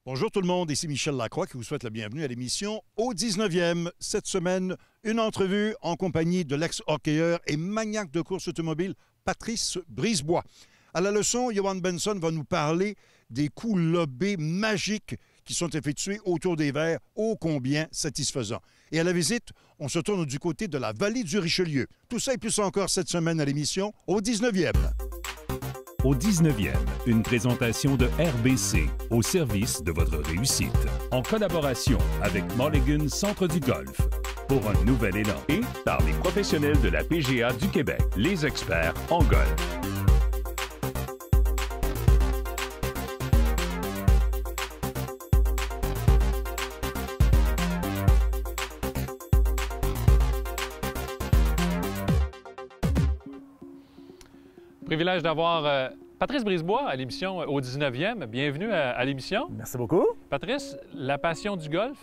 Bonjour tout le monde, ici Michel Lacroix qui vous souhaite la bienvenue à l'émission Au 19e. Cette semaine, une entrevue en compagnie de l'ex-hockeyeur et maniaque de course automobile Patrice Brisebois. À la leçon, Johan Benson va nous parler des coups lobés magiques qui sont effectués autour des verres, ô combien satisfaisants. Et à la visite, on se tourne du côté de la vallée du Richelieu. Tout ça et plus encore cette semaine à l'émission Au 19e. Au 19e, une présentation de RBC au service de votre réussite. En collaboration avec Mulligan Centre du Golf. Pour un nouvel élan. Et par les professionnels de la PGA du Québec, les experts en golf. Privilège d'avoir Patrice Brisebois à l'émission Au 19e. Bienvenue à l'émission. Merci beaucoup. Patrice, la passion du golf,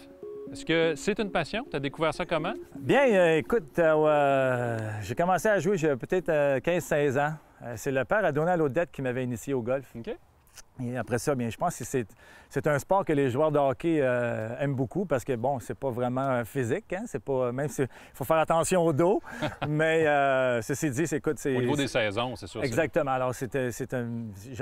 est-ce que c'est une passion? Tu as découvert ça comment? Bien, écoute, j'ai commencé à jouer, j'ai peut-être 15-16 ans. C'est le père à Donald Odette qui m'avait initié au golf. OK. Et après ça, bien, je pense que c'est un sport que les joueurs de hockey aiment beaucoup parce que, bon, c'est pas vraiment physique, hein? C'est pas, même s'il faut faire attention au dos, mais ceci dit, écoute, c'est... Au niveau des saisons, c'est sûr. Exactement. Alors,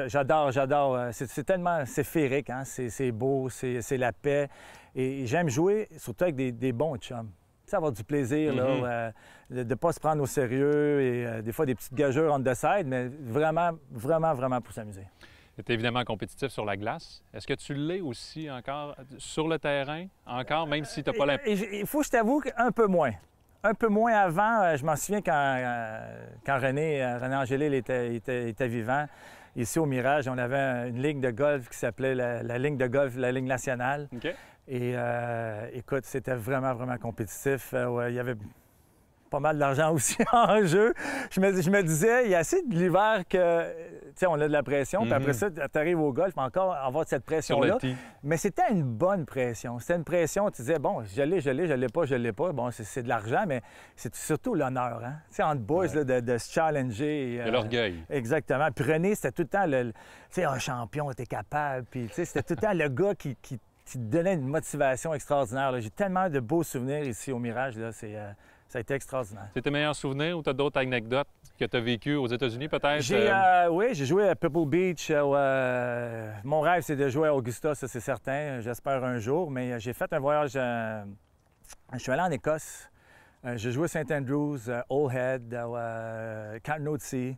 j'adore. C'est tellement... C'est féerique, hein? C'est beau, c'est la paix. Et j'aime jouer, surtout avec des bons chums. Tu sais, avoir du plaisir, là, de ne pas se prendre au sérieux et des fois des petites gageures on the side, mais vraiment pour s'amuser. Tu es évidemment compétitif sur la glace. Est-ce que tu l'es aussi encore sur le terrain, encore, même si tu n'as pas l'impression? Il faut que je t'avoue qu'un peu moins. Un peu moins avant, je m'en souviens quand René Angélil était vivant. Ici au Mirage, on avait une ligne de golf qui s'appelait la ligne de golf, la ligne nationale. OK. Et écoute, c'était vraiment compétitif. Il y avait pas mal d'argent aussi en jeu. Je me disais, il y a assez de l'hiver que, tu sais, on a de la pression. Puis après ça, tu arrives au golf, encore avoir cette pression-là. Mais c'était une bonne pression. C'était une pression, tu disais, bon, je l'ai pas. Bon, c'est de l'argent, mais c'est surtout l'honneur, hein? Tu sais, entre boys, là, de se challenger. Et l'orgueil. Exactement. Puis René, c'était tout le temps tu sais, un champion, t'es capable. Puis, tu sais, c'était tout le temps le gars qui te donnait une motivation extraordinaire. J'ai tellement de beaux souvenirs ici au Mirage, là. Ça a été extraordinaire. C'est tes meilleurs souvenirs ou tu as d'autres anecdotes que tu as vécues aux États-Unis, peut-être? Oui, j'ai joué à Pebble Beach. Mon rêve, c'est de jouer à Augusta, ça, c'est certain. J'espère un jour. Mais j'ai fait un voyage... Je suis allé en Écosse. J'ai joué à St. Andrews, Old Head, Carnoustie.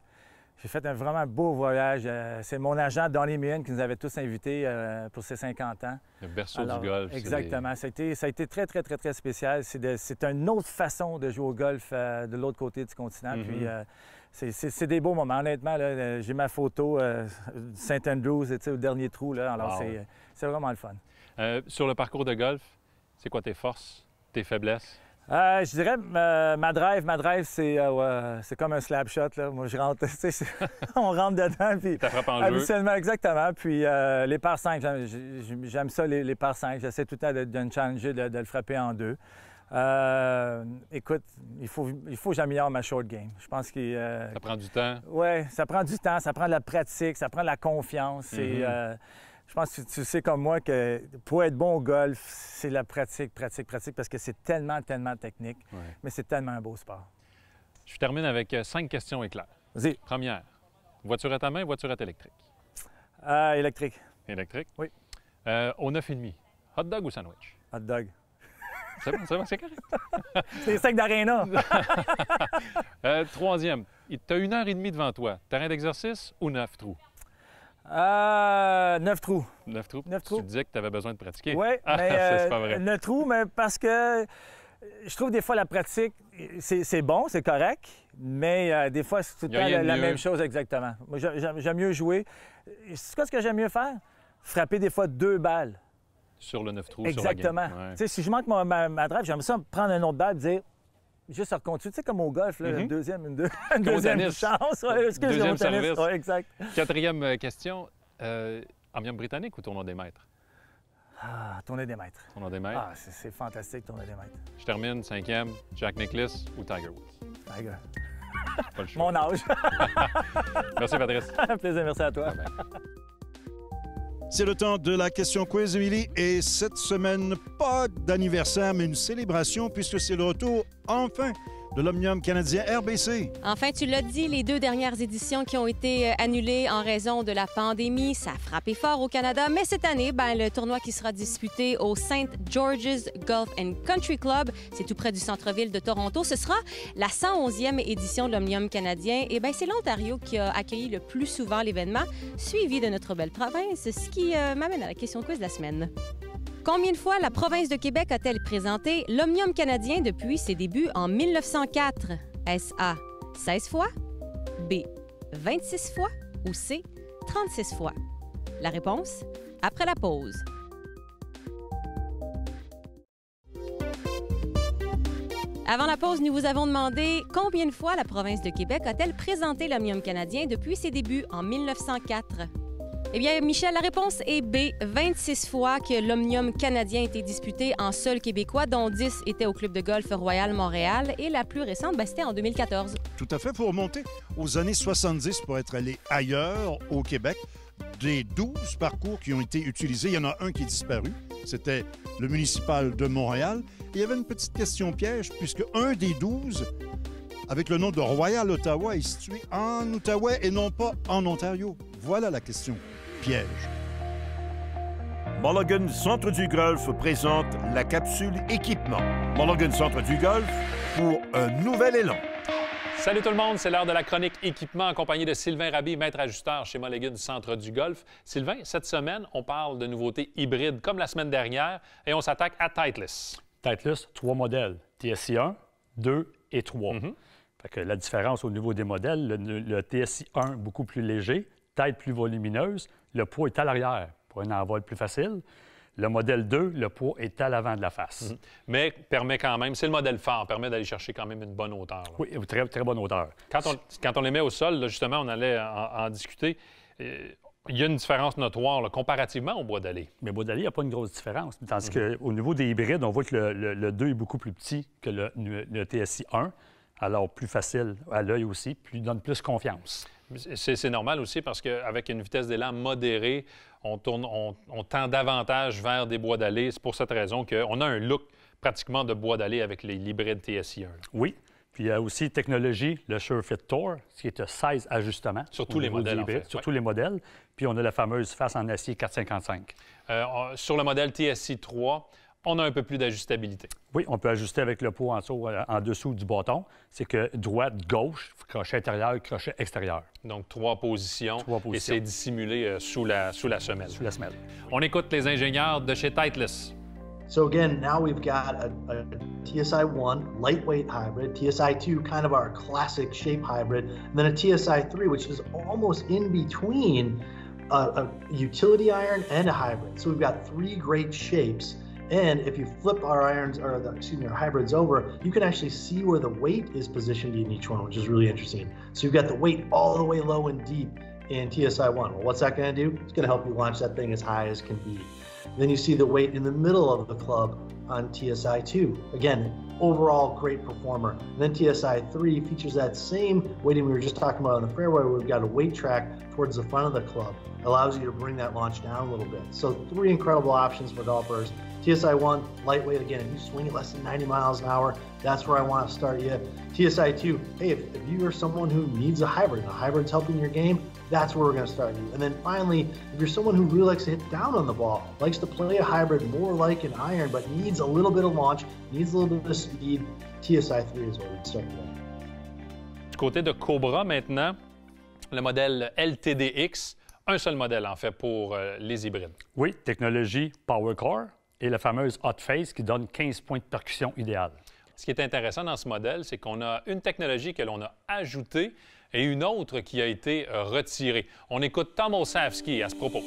J'ai fait un vraiment beau voyage. C'est mon agent, Donnie Meehan, qui nous avait tous invités pour ses 50 ans. Le berceau du golf. Exactement. Ça a été très spécial. C'est une autre façon de jouer au golf de l'autre côté du continent. Puis c'est des beaux moments. Honnêtement, j'ai ma photo St. Andrews, au dernier trou. Là. Alors, c'est vraiment le fun. Sur le parcours de golf, c'est quoi tes forces, tes faiblesses? Je dirais, ma drive, c'est comme un slap shot. Là. Moi, je rentre, on rentre dedans. Puis, ta frappe en habituellement, exactement. Puis les par 5, j'aime ça, les par 5. J'essaie tout le temps de me challenger, de le frapper en deux. Écoute, il faut que j'améliore ma short game. Je pense que... ça prend du temps? Oui, ça prend du temps, ça prend de la pratique, ça prend de la confiance. Je pense que tu sais comme moi que pour être bon au golf, c'est la pratique, parce que c'est tellement technique, mais c'est tellement un beau sport. Je termine avec 5 questions éclairs. Vas-y. Première, voiture à ta main, voiture électrique? Électrique. Électrique? Oui. Au 9,5, hot dog ou sandwich? Hot dog. C'est bon, c'est correct. C'est les steaks d'Arena. Troisième, tu as 1h30 devant toi. Terrain d'exercice ou 9 trous? 9 trous. 9 trous? 9 trous. Tu disais que tu avais besoin de pratiquer. Oui, mais c'est pas vrai. 9 trous, mais parce que je trouve des fois la pratique, c'est bon, c'est correct, mais des fois, c'est tout le temps la même chose exactement. Moi, j'aime mieux jouer. C'est quoi ce que j'aime mieux faire? Frapper des fois 2 balles. Sur le 9 trous, exactement. Sur la game. Tu sais, si je manque ma drive, j'aime ça prendre un autre balle et dire... Juste à continuer, tu sais, comme au golf, là, une deuxième chance. Ouais, deuxième service. Ouais, exact. Quatrième question, ambiance britannique ou tournoi des maîtres? Tournoi des maîtres. Tournoi des maîtres. C'est fantastique, tournoi des maîtres. Je termine, 5e, Jack Nicklaus ou Tiger Woods? Tiger. Pas le choix. Mon âge. Merci, Patrice. Un plaisir, merci à toi. Bye-bye. C'est le temps de la question quiz, Émilie. Et cette semaine, pas d'anniversaire, mais une célébration puisque c'est le retour, enfin, de l'Omnium canadien RBC. Enfin, tu l'as dit, les 2 dernières éditions qui ont été annulées en raison de la pandémie, ça a frappé fort au Canada. Mais cette année, le tournoi qui sera disputé au St. George's Golf and Country Club, c'est tout près du centre-ville de Toronto, ce sera la 111e édition de l'Omnium canadien. Et c'est l'Ontario qui a accueilli le plus souvent l'événement, suivi de notre belle province, ce qui m'amène à la question quiz de la semaine. Combien de fois la province de Québec a-t-elle présenté l'Omnium canadien depuis ses débuts en 1904? Est-ce A, 16 fois, B, 26 fois ou C, 36 fois? La réponse, après la pause. Avant la pause, nous vous avons demandé combien de fois la province de Québec a-t-elle présenté l'Omnium canadien depuis ses débuts en 1904? Eh bien, Michel, la réponse est B. 26 fois que l'Omnium canadien a été disputé en sol québécois, dont 10 étaient au Club de golf Royal Montréal. Et la plus récente, c'était en 2014. Tout à fait. Il faut remonter aux années 70 pour être allé ailleurs au Québec. Des 12 parcours qui ont été utilisés, il y en a un qui est disparu. C'était le municipal de Montréal. Et il y avait une petite question piège, puisque un des 12, avec le nom de Royal Ottawa, est situé en Outaouais et non pas en Ontario. Voilà la question piège. Mulligan Centre du Golf présente la capsule équipement. Mulligan Centre du Golf pour un nouvel élan. Salut tout le monde, c'est l'heure de la chronique équipement en compagnie de Sylvain Raby, maître ajusteur chez Mulligan Centre du Golf. Sylvain, cette semaine, on parle de nouveautés hybrides comme la semaine dernière et on s'attaque à Titleist. Titleist, 3 modèles, TSI 1, 2 et 3. Fait que la différence au niveau des modèles, le TSI 1 beaucoup plus léger, tête plus volumineuse, le poids est à l'arrière pour un envol plus facile. Le modèle 2, le poids est à l'avant de la face. Mais permet quand même, c'est le modèle phare, permet d'aller chercher quand même une bonne hauteur. Là. Oui, très, très bonne hauteur. Quand on les met au sol, là, justement, on allait en discuter. Il y a une différence notoire là, comparativement au bois d'allée. Mais bois d'allée, il n'y a pas une grosse différence. Tandis qu'au niveau des hybrides, on voit que le 2 est beaucoup plus petit que le TSI 1. Alors, plus facile à l'œil aussi, donne plus confiance. C'est normal aussi parce qu'avec une vitesse d'élan modérée, on tend davantage vers des bois d'allée. C'est pour cette raison qu'on a un look pratiquement de bois d'allée avec les hybrides TSI 1. Oui. Puis il y a aussi technologie, le SureFit Tour, qui est 16 ajustements. Sur tous les modèles, en fait. Sur tous les modèles. Puis on a la fameuse face en acier 455. Sur le modèle TSI 3, on a un peu plus d'ajustabilité. Oui, on peut ajuster avec le pot en dessous du bâton. C'est que droite, gauche, crochet intérieur, crochet extérieur. Donc, 3 positions. Et c'est dissimulé sous la semelle. Sous la semelle. On écoute les ingénieurs de chez Titleist. So again, now we've got a TSI 1 lightweight hybrid, TSI 2 kind of our classic shape hybrid, and then a TSI 3 which is almost in between a utility iron and a hybrid. So we've got 3 great shapes. And if you flip our irons, or our hybrids over, you can actually see where the weight is positioned in each one, which is really interesting. So you've got the weight all the way low and deep in TSI 1. Well, what's that going to do? It's going to help you launch that thing as high as can be. Then you see the weight in the middle of the club on TSI 2. Again, overall great performer. And then TSI 3 features that same weighting we were just talking about on the fairway, where we've got a weight track towards the front of the club. Allows you to bring that launch down a little bit. So 3 incredible options for golfers. TSI 1, lightweight, again, if you swing it less than 90 miles an hour, that's where I want to start you. TSI 2, hey, if you are someone who needs a hybrid's helping your game, that's where we're going to start you. And then finally, if you're someone who really likes to hit down on the ball, likes to play a hybrid more like an iron, but needs a little bit of launch, needs a little bit of speed, TSI 3 is where we'd start you. Du côté de Cobra maintenant, le modèle LTDX, un seul modèle en fait pour les hybrides. Oui, technologie PowerCore et la fameuse Hot Face qui donne 15 points de percussion idéal. Ce qui est intéressant dans ce modèle, c'est qu'on a une technologie que l'on a ajoutée et une autre qui a été retirée. On écoute Tom Osavsky à ce propos.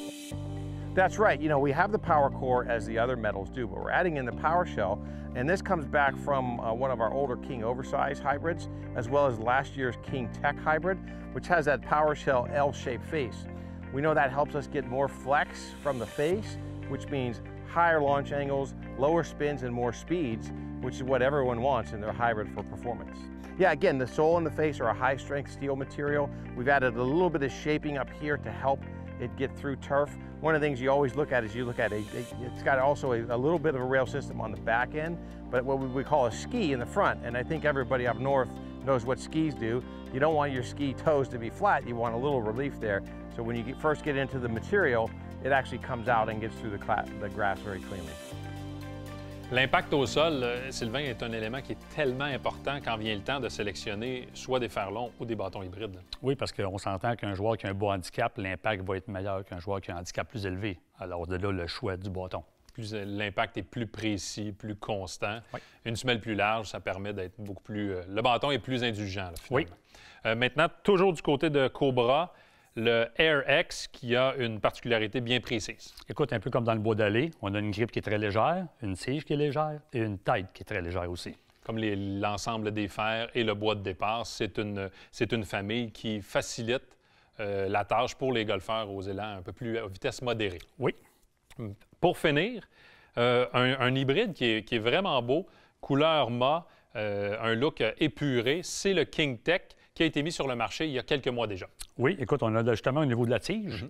That's right. You know, we have the Power Core as the other metals do, but we're adding in the Power Shell, and this comes back from one of our older King Oversize hybrids, as well as last year's King Tech hybrid, which has that Power Shell L-shaped face. We know that helps us get more flex from the face, which means higher launch angles, lower spins, and more speeds, which is what everyone wants in their hybrid for performance. Yeah, again, the sole and the face are a high-strength steel material. We've added a little bit of shaping up here to help it get through turf. One of the things you always look at is it's got also a little bit of a rail system on the back end, but what we call a ski in the front. And I think everybody up north knows what skis do. You don't want your ski toes to be flat, you want a little relief there. So when you first get into the material, it actually comes out and gets through the grass very cleanly. L'impact au sol, Sylvain, est un élément qui est tellement important quand vient le temps de sélectionner soit des fers longs ou des bâtons hybrides. Oui, parce qu'on s'entend qu'un joueur qui a un beau handicap, l'impact va être meilleur qu'un joueur qui a un handicap plus élevé. Alors de là, le choix du bâton. L'impact est plus précis, plus constant. Oui. Une semelle plus large, ça permet d'être beaucoup plus... le bâton est plus indulgent, là, finalement. Oui. Maintenant, toujours du côté de Cobra, le Air X qui a une particularité bien précise. Écoute, un peu comme dans le bois d'allée, on a une grippe qui est très légère, une tige qui est légère et une tête qui est très légère aussi. Comme l'ensemble des fers et le bois de départ, c'est une famille qui facilite la tâche pour les golfeurs aux élans un peu plus à vitesse modérée. Oui. Pour finir, un hybride qui est vraiment beau, couleur mât, un look épuré, c'est le King Tech qui a été mis sur le marché il y a quelques mois déjà. Oui, écoute, on a justement au niveau de la tige.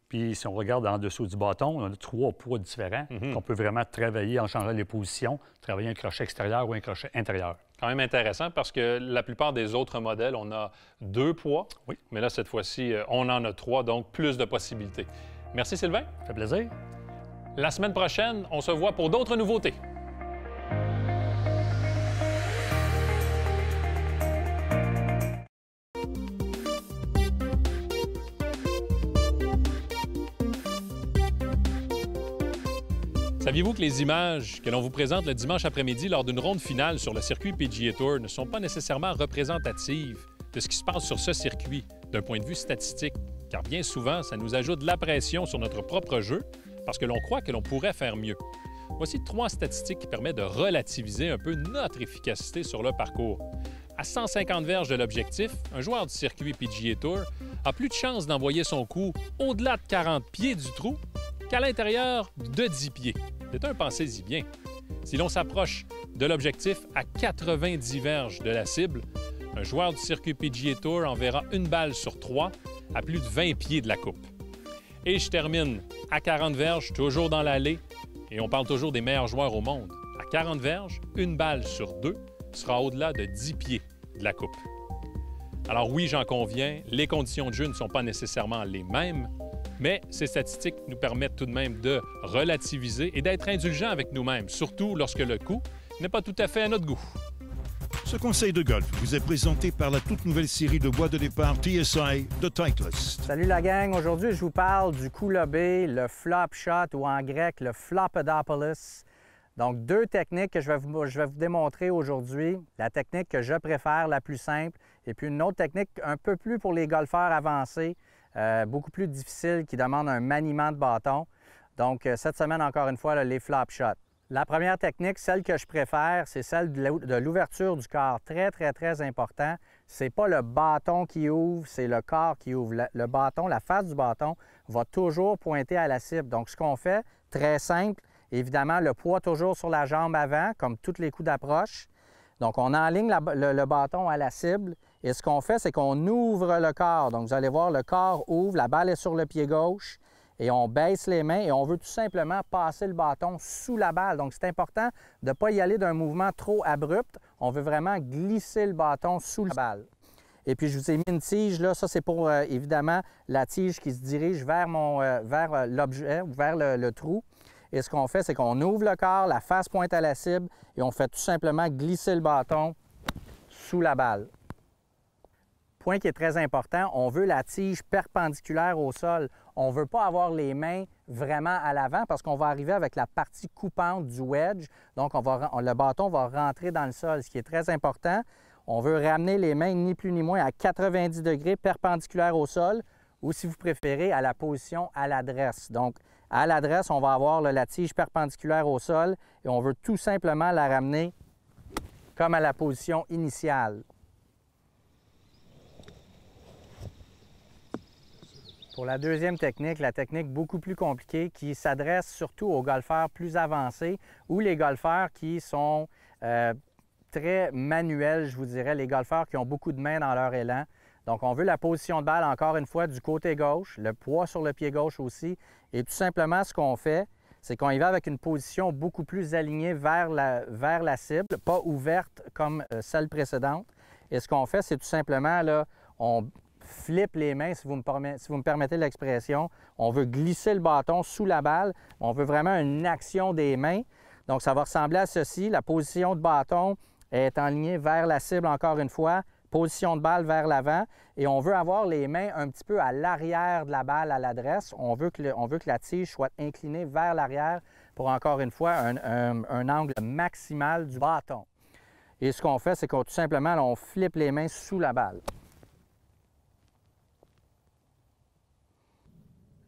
Puis si on regarde en dessous du bâton, on a 3 poids différents qu'on peut vraiment travailler en changeant les positions, travailler un crochet extérieur ou un crochet intérieur. Quand même intéressant parce que la plupart des autres modèles, on a 2 poids. Oui. Mais là, cette fois-ci, on en a 3, donc plus de possibilités. Merci Sylvain. Ça fait plaisir. La semaine prochaine, on se voit pour d'autres nouveautés. Saviez-vous que les images que l'on vous présente le dimanche après-midi lors d'une ronde finale sur le circuit PGA Tour ne sont pas nécessairement représentatives de ce qui se passe sur ce circuit d'un point de vue statistique, car bien souvent, ça nous ajoute de la pression sur notre propre jeu parce que l'on croit que l'on pourrait faire mieux. Voici 3 statistiques qui permettent de relativiser un peu notre efficacité sur le parcours. À 150 verges de l'objectif, un joueur du circuit PGA Tour a plus de chances d'envoyer son coup au-delà de 40 pieds du trou qu'à l'intérieur de 10 pieds. C'est un pensez-y bien. Si l'on s'approche de l'objectif à 90 verges de la cible, un joueur du circuit PGA Tour enverra une balle sur 3 à plus de 20 pieds de la coupe. Et je termine à 40 verges, toujours dans l'allée, et on parle toujours des meilleurs joueurs au monde. À 40 verges, une balle sur 2 sera au-delà de 10 pieds de la coupe. Alors oui, j'en conviens, les conditions de jeu ne sont pas nécessairement les mêmes, mais ces statistiques nous permettent tout de même de relativiser et d'être indulgents avec nous-mêmes, surtout lorsque le coup n'est pas tout à fait à notre goût. Ce conseil de golf vous est présenté par la toute nouvelle série de bois de départ TSI de Titleist. Salut la gang, aujourd'hui je vous parle du coup lobé, le flop shot ou en grec le Flopodopoulos. Donc 2 techniques que je vais vous démontrer aujourd'hui. La technique que je préfère, la plus simple, et puis une autre technique un peu plus pour les golfeurs avancés, beaucoup plus difficile, qui demande un maniement de bâton. Donc cette semaine encore une fois, là, les flop shots. La première technique, celle que je préfère, c'est celle de l'ouverture du corps. Très, très, très important. C'est pas le bâton qui ouvre, c'est le corps qui ouvre. Le bâton, la face du bâton va toujours pointer à la cible. Donc, ce qu'on fait, très simple, évidemment, le poids toujours sur la jambe avant, comme tous les coups d'approche. Donc, on enligne le bâton à la cible. Et ce qu'on fait, c'est qu'on ouvre le corps. Donc, vous allez voir, le corps ouvre, la balle est sur le pied gauche. Et on baisse les mains et on veut tout simplement passer le bâton sous la balle. Donc, c'est important de ne pas y aller d'un mouvement trop abrupt. On veut vraiment glisser le bâton sous la balle. Et puis, je vous ai mis une tige, là. Ça, c'est pour, évidemment, la tige qui se dirige vers l'objet ou vers le trou. Et ce qu'on fait, c'est qu'on ouvre le corps, la face pointe à la cible et on fait tout simplement glisser le bâton sous la balle. Point qui est très important, on veut la tige perpendiculaire au sol. On ne veut pas avoir les mains vraiment à l'avant parce qu'on va arriver avec la partie coupante du wedge. Donc, le bâton va rentrer dans le sol, ce qui est très important. On veut ramener les mains ni plus ni moins à 90 degrés perpendiculaires au sol ou, si vous préférez, à la position à l'adresse. Donc, à l'adresse, on va avoir la tige perpendiculaire au sol et on veut tout simplement la ramener comme à la position initiale. Pour la deuxième technique, la technique beaucoup plus compliquée qui s'adresse surtout aux golfeurs plus avancés ou les golfeurs qui sont très manuels, je vous dirais, les golfeurs qui ont beaucoup de mains dans leur élan. Donc, on veut la position de balle, encore une fois, du côté gauche, le poids sur le pied gauche aussi. Et tout simplement, ce qu'on fait, c'est qu'on y va avec une position beaucoup plus alignée vers la cible, pas ouverte comme celle précédente. Et ce qu'on fait, c'est tout simplement, là, on flippe les mains, si vous me permettez l'expression. On veut glisser le bâton sous la balle. On veut vraiment une action des mains. Donc, ça va ressembler à ceci. La position de bâton est enlignée vers la cible, encore une fois. Position de balle vers l'avant. Et on veut avoir les mains un petit peu à l'arrière de la balle à l'adresse. On veut que la tige soit inclinée vers l'arrière pour, encore une fois, un angle maximal du bâton. Et ce qu'on fait, c'est qu'on tout simplement, là, on flippe les mains sous la balle.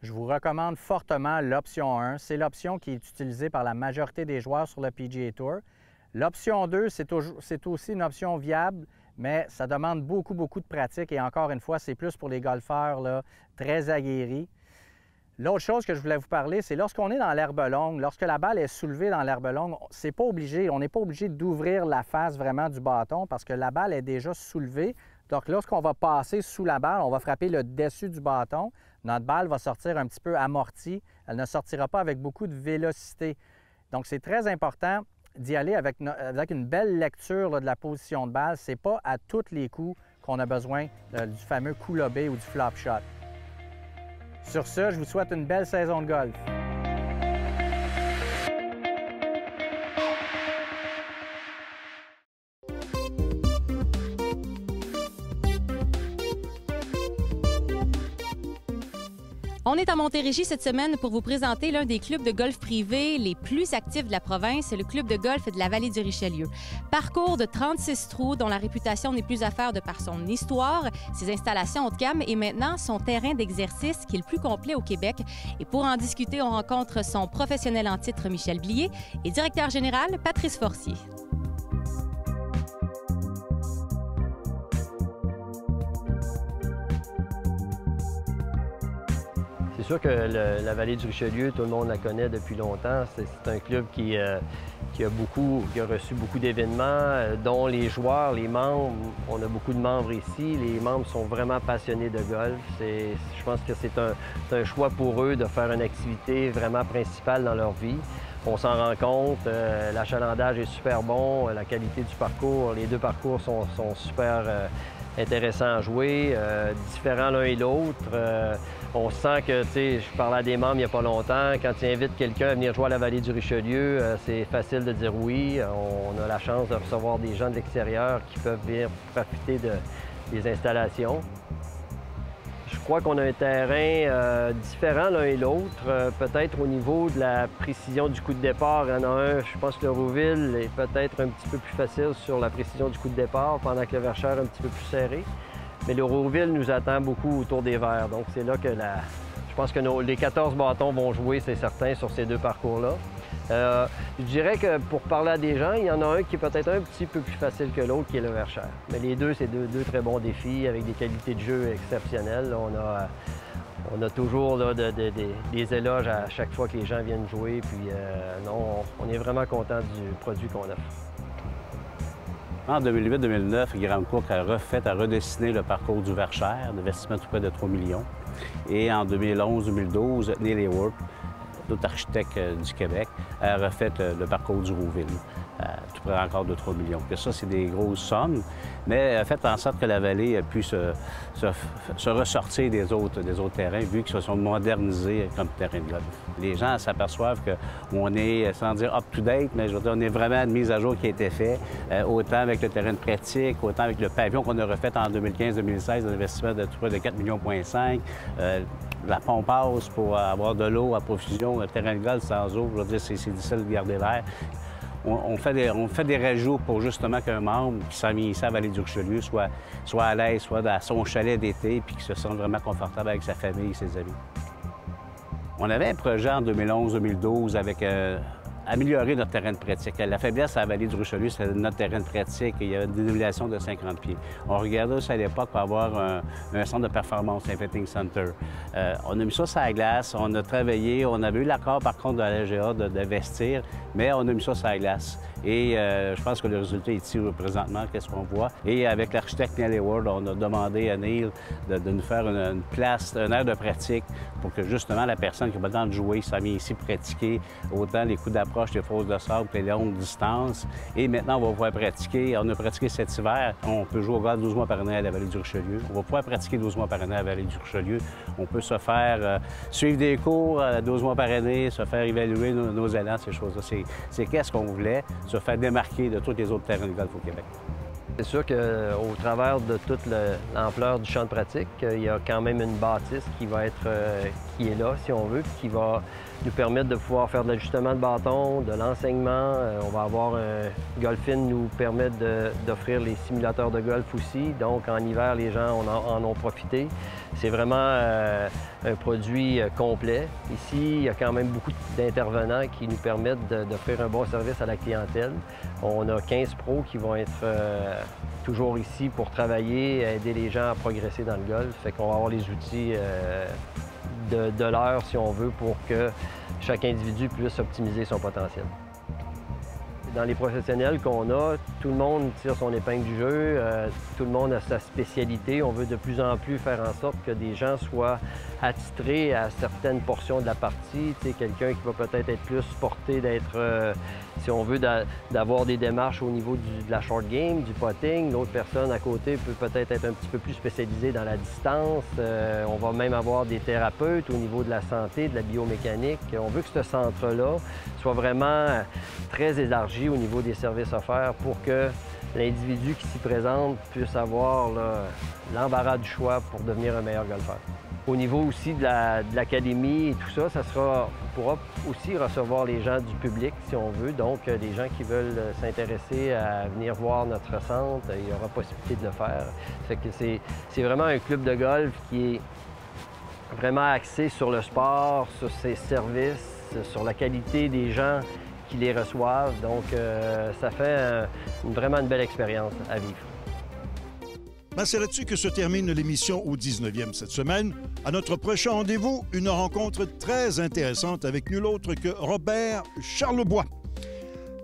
Je vous recommande fortement l'option 1. C'est l'option qui est utilisée par la majorité des joueurs sur le PGA Tour. L'option 2, c'est aussi une option viable, mais ça demande beaucoup de pratique. Et encore une fois, c'est plus pour les golfeurs là, très aguerris. L'autre chose que je voulais vous parler, c'est lorsqu'on est dans l'herbe longue, lorsque la balle est soulevée dans l'herbe longue, on n'est pas obligé d'ouvrir la face vraiment du bâton parce que la balle est déjà soulevée. Donc, lorsqu'on va passer sous la balle, on va frapper le dessus du bâton. Notre balle va sortir un petit peu amortie. Elle ne sortira pas avec beaucoup de vélocité. Donc, c'est très important d'y aller avec une belle lecture là, de la position de balle. Ce n'est pas à tous les coups qu'on a besoin du fameux coup lobé ou du flop shot. Sur ce, je vous souhaite une belle saison de golf. On est à Montérégie cette semaine pour vous présenter l'un des clubs de golf privés les plus actifs de la province, le club de golf de la vallée du Richelieu. Parcours de 36 trous dont la réputation n'est plus à faire de par son histoire, ses installations haut de gamme et maintenant son terrain d'exercice qui est le plus complet au Québec. Et pour en discuter, on rencontre son professionnel en titre Michel Blier et directeur général Patrice Forcier. C'est sûr que la vallée du Richelieu, tout le monde la connaît depuis longtemps. C'est un club qui a reçu beaucoup d'événements, dont les joueurs, les membres. On a beaucoup de membres ici. Les membres sont vraiment passionnés de golf. Je pense que c'est un choix pour eux de faire une activité vraiment principale dans leur vie. On s'en rend compte, l'achalandage est super bon, la qualité du parcours, les deux parcours sont super intéressants à jouer, différents l'un et l'autre. On sent que, tu sais, je parlais à des membres il n'y a pas longtemps, quand tu invites quelqu'un à venir jouer à la vallée du Richelieu, c'est facile de dire oui. On a la chance de recevoir des gens de l'extérieur qui peuvent venir profiter des installations. Je crois qu'on a un terrain différent l'un et l'autre. Peut-être au niveau de la précision du coup de départ, il y en a un, je pense que le Rouville est peut-être un petit peu plus facile sur la précision du coup de départ, pendant que le Verchères est un petit peu plus serré. Mais le Rouville nous attend beaucoup autour des verts. Donc c'est là que je pense que les 14 bâtons vont jouer, c'est certain, sur ces deux parcours-là. Je dirais que pour parler à des gens, il y en a un qui est peut-être un petit peu plus facile que l'autre, qui est le Verchères. Mais les deux, c'est deux très bons défis avec des qualités de jeu exceptionnelles. On a toujours là, des éloges à chaque fois que les gens viennent jouer. Puis non, on est vraiment content du produit qu'on offre. En 2008-2009, Graham Cook a redessiné le parcours du Verchères, d'investissement tout près de 3 millions. Et en 2011-2012, Neil Hayward, l'autre architecte du Québec, a refait le parcours du Rouville, tout près encore de 3 millions. Et ça, c'est des grosses sommes, mais a fait en sorte que la vallée a pu se ressortir des autres terrains, vu qu'ils se sont modernisés comme terrain de golf. Les gens s'aperçoivent qu'on est, sans dire up-to-date, mais je veux dire, on est vraiment une mise à jour qui a été faite, autant avec le terrain de pratique, autant avec le pavillon qu'on a refait en 2015-2016, un investissement de tout près de 4,5 millions. La pompasse pour avoir de l'eau à profusion, le terrain de golf sans eau, je veux dire, c'est difficile de garder l'air. On fait des rajouts pour justement qu'un membre qui s'en vient ici à la vallée du Richelieu soit à l'aise, soit dans son chalet d'été, puis qu'il se sente vraiment confortable avec sa famille et ses amis. On avait un projet en 2011-2012 avec améliorer notre terrain de pratique. La faiblesse à la vallée du Richelieu, c'est notre terrain de pratique. Il y a une dénivellation de 50 pieds. On regardait aussi à l'époque pour avoir un centre de performance, un fitting center. On a mis ça sur la glace, on a travaillé, on avait eu l'accord par contre de la LGA d'investir, mais on a mis ça sur la glace. Et je pense que le résultat est ici présentement, qu'est-ce qu'on voit. Et avec l'architecte Neil Hayward, on a demandé à Neil de nous faire une place, une aire de pratique pour que justement la personne qui n'a pas le temps de jouer, ça vient ici pratiquer autant les coups d'approche, les fausses de sable que les longues distances. Et maintenant, on va pouvoir pratiquer. On a pratiqué cet hiver. On peut jouer au golf 12 mois par année à la vallée du Richelieu. On va pouvoir pratiquer 12 mois par année à la vallée du Richelieu. On peut se faire suivre des cours 12 mois par année, se faire évaluer nos élans, ces choses-là. C'est qu'est-ce qu'on voulait, se faire démarquer de tous les autres terrains de golf au Québec. C'est sûr qu'au travers de toute l'ampleur du champ de pratique, il y a quand même une bâtisse qui va être, qui est là, si on veut, puis qui va nous permettre de pouvoir faire de l'ajustement de bâton, de l'enseignement. On va avoir un Golf-In nous permet d'offrir les simulateurs de golf aussi. Donc, en hiver, les gens en ont profité. C'est vraiment un produit complet. Ici, il y a quand même beaucoup d'intervenants qui nous permettent d'offrir un bon service à la clientèle. On a 15 pros qui vont être toujours ici pour travailler, aider les gens à progresser dans le golf. Fait qu'on va avoir les outils de l'heure, si on veut, pour que chaque individu puisse optimiser son potentiel. Dans les professionnels qu'on a, tout le monde tire son épingle du jeu, tout le monde a sa spécialité. On veut de plus en plus faire en sorte que des gens soient attitrés à certaines portions de la partie. Tu sais, quelqu'un qui va peut-être être plus porté d'être, si on veut, d'avoir des démarches au niveau de la short game, du putting. L'autre personne à côté peut peut-être être un petit peu plus spécialisée dans la distance. On va même avoir des thérapeutes au niveau de la santé, de la biomécanique. On veut que ce centre-là soit vraiment très élargi au niveau des services offerts pour que l'individu qui s'y présente puisse avoir l'embarras du choix pour devenir un meilleur golfeur. Au niveau aussi de l'académie et tout ça, on pourra aussi recevoir les gens du public, si on veut. Donc, des gens qui veulent s'intéresser à venir voir notre centre, il y aura possibilité de le faire. Ça fait que c'est vraiment un club de golf qui est vraiment axé sur le sport, sur ses services, sur la qualité des gens qui les reçoivent. Donc, ça fait vraiment une belle expérience à vivre. C'est là-dessus que se termine l'émission au 19e cette semaine. À notre prochain rendez-vous, une rencontre très intéressante avec nul autre que Robert Charlebois.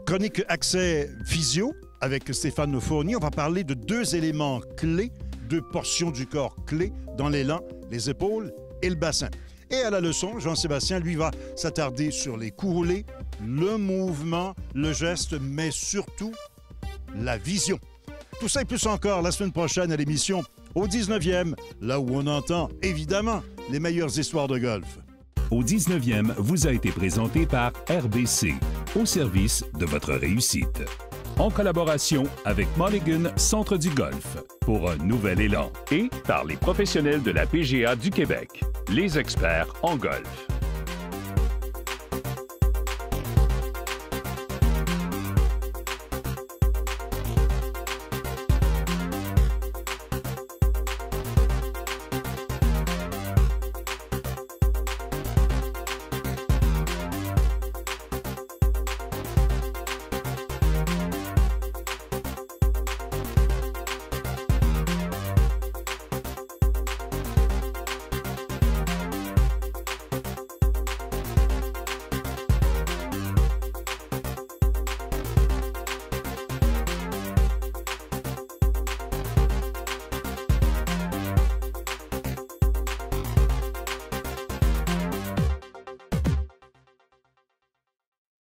Chronique accès physio avec Stéphane Fournier. On va parler de deux éléments clés, deux portions du corps clés dans l'élan, les épaules et le bassin. Et à la leçon, Jean-Sébastien, lui, va s'attarder sur les coups roulés, le mouvement, le geste, mais surtout la vision. Tout ça et plus encore la semaine prochaine à l'émission au 19e, là où on entend, évidemment, les meilleures histoires de golf. Au 19e vous a été présenté par RBC, au service de votre réussite. En collaboration avec Mulligan Centre du Golf, pour un nouvel élan. Et par les professionnels de la PGA du Québec, les experts en golf.